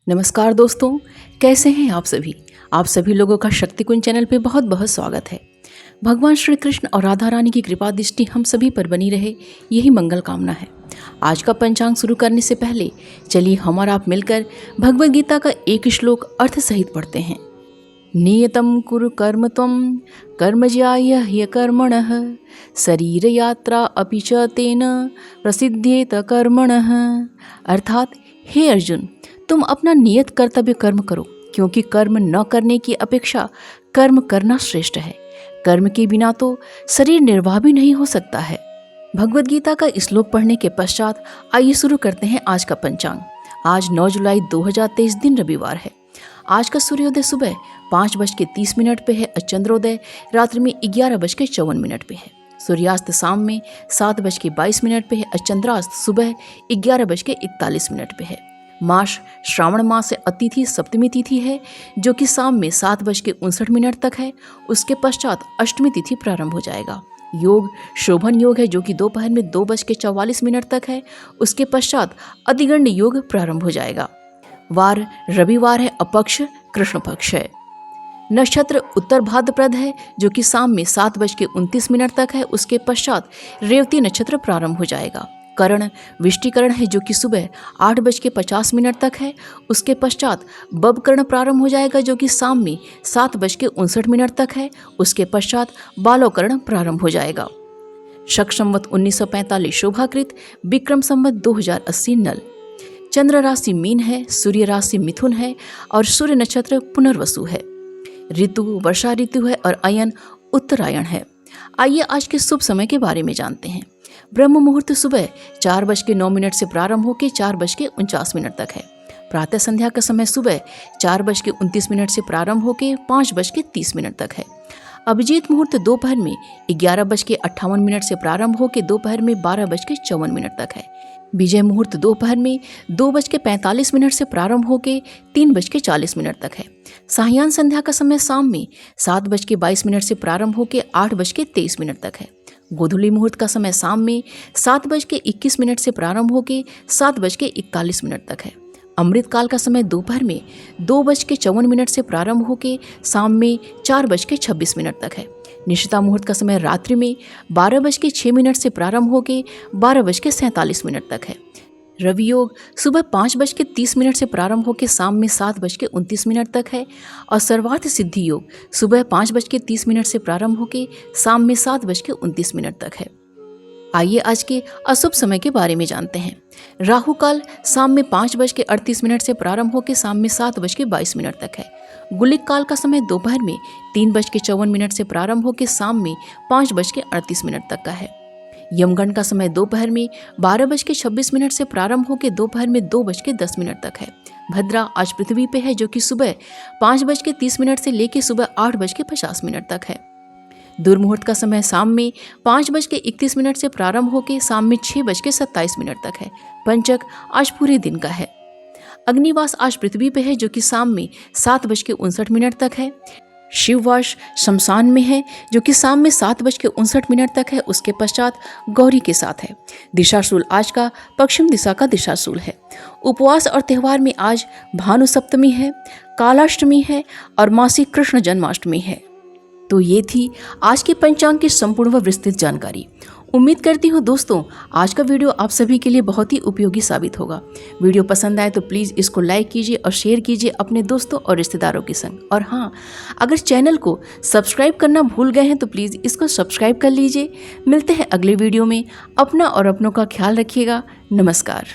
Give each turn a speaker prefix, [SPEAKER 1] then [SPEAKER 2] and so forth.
[SPEAKER 1] नमस्कार दोस्तों, कैसे हैं आप सभी। आप सभी लोगों का शक्तिकुंज चैनल पे बहुत बहुत स्वागत है। भगवान श्री कृष्ण और राधा रानी की कृपा दृष्टि हम सभी पर बनी रहे, यही मंगल कामना है। आज का पंचांग शुरू करने से पहले चलिए हम और आप मिलकर भगवद गीता का एक श्लोक अर्थ सहित पढ़ते हैं। नियतं कुरु कर्म त्वं कर्मज्याय ह्यकर्मणः शरीर यात्रा अपि च तेन प्रसिद्धेत कर्मणः। अर्थात हे अर्जुन, तुम अपना नियत कर्तव्य कर्म करो, क्योंकि कर्म न करने की अपेक्षा कर्म करना श्रेष्ठ है। कर्म के बिना तो शरीर निर्वाह भी नहीं हो सकता है। भगवद गीता का श्लोक पढ़ने के पश्चात आइए शुरू करते हैं आज का पंचांग। आज 9 जुलाई 2023 दिन रविवार है। आज का सूर्योदय सुबह 5:30 पे है और चंद्रोदय रात्रि में 11:54 पे है। सूर्यास्त शाम में 7:22 पे है और चंद्रास्त सुबह 11:41 पे है। मास श्रावण मास से अतिथि सप्तमी तिथि है, जो कि शाम में 7:59 तक है। उसके पश्चात अष्टमी तिथि प्रारंभ हो जाएगा। योग शोभन योग है, जो कि दोपहर में 2:44 तक है। उसके पश्चात अधिगण्य योग प्रारंभ हो जाएगा। वार रविवार है, अपक्ष कृष्ण पक्ष है। नक्षत्र उत्तर भाद्रपद है, जो कि शाम में 7:29 तक है। उसके पश्चात रेवती नक्षत्र प्रारंभ हो जाएगा। करण विष्टिकरण है, जो कि सुबह 8:50 तक है। उसके पश्चात बबकरण प्रारंभ हो जाएगा, जो कि शाम में 7:59 तक है। उसके पश्चात बालोकरण प्रारंभ हो जाएगा। शक संवत 1945 शोभाकृत, विक्रम संवत 2080 नल। चंद्र राशि मीन है, सूर्य राशि मिथुन है और सूर्य नक्षत्र पुनर्वसु है। ऋतु वर्षा ऋतु है और अयन उत्तरायण है। आइए आज के शुभ समय के बारे में जानते हैं। ब्रह्म मुहूर्त सुबह 4:09 से प्रारंभ होकर 4:49 तक है। प्रातः संध्या का समय सुबह 4:29 से प्रारंभ होकर 5:30 तक है। अभिजीत मुहूर्त दोपहर में 11:58 से प्रारंभ होकर दोपहर में 12:54 तक है। विजय मुहूर्त दोपहर में 2:45 से प्रारंभ होकर 3:40 तक है। सायं संध्या का समय शाम में 7:22 से प्रारंभ होकर 8:23 तक है। गोधूली मुहूर्त का समय शाम में 7:21 से प्रारंभ होकर 7:41 तक है। अमृत काल का समय दोपहर में 2:54 से प्रारंभ होकर शाम में 4:26 तक है। निशिता मुहूर्त का समय रात्रि में 12:06 से प्रारंभ होकर 12:47 तक है। रवि योग सुबह 5:30 से प्रारंभ होकर शाम में 7:29 तक है और सर्वार्थ सिद्धि योग सुबह 5:30 से प्रारंभ होकर शाम में 7:29 तक है। आइए आज के अशुभ समय के बारे में जानते हैं। राहु काल शाम में 5:38 से प्रारंभ होकर शाम में 7:22 तक है। गुलिक काल का समय दोपहर में 3:54 से प्रारंभ होकर शाम में 5:38 तक का है। यमगंड का समय दोपहर में 12:26 से प्रारंभ होकर दोपहर में 2:10 तक है। भद्रा आज पृथ्वी पे है, जो कि सुबह 5:30 से लेकर सुबह 8:50 तक है। दुर्मुहूर्त का समय शाम में 5:31 से प्रारंभ होकर शाम में 6:27 तक है। पंचक आज पूरे दिन का है। अग्निवास आज पृथ्वी पे है, जो कि शाम में 7:59 तक है। शिववास शमशान में है, जो कि शाम में 7:59 तक है। उसके पश्चात गौरी के साथ है। दिशाशूल आज का पश्चिम दिशा का दिशाशूल है। उपवास और त्यौहार में आज भानु सप्तमी है, कालाष्टमी है और मासिक कृष्ण जन्माष्टमी है। तो ये थी आज के पंचांग की संपूर्ण व विस्तृत जानकारी। उम्मीद करती हूँ दोस्तों आज का वीडियो आप सभी के लिए बहुत ही उपयोगी साबित होगा। वीडियो पसंद आए तो प्लीज़ इसको लाइक कीजिए और शेयर कीजिए अपने दोस्तों और रिश्तेदारों के संग। और हाँ, अगर चैनल को सब्सक्राइब करना भूल गए हैं तो प्लीज़ इसको सब्सक्राइब कर लीजिए। मिलते हैं अगले वीडियो में। अपना और अपनों का ख्याल रखिएगा। नमस्कार।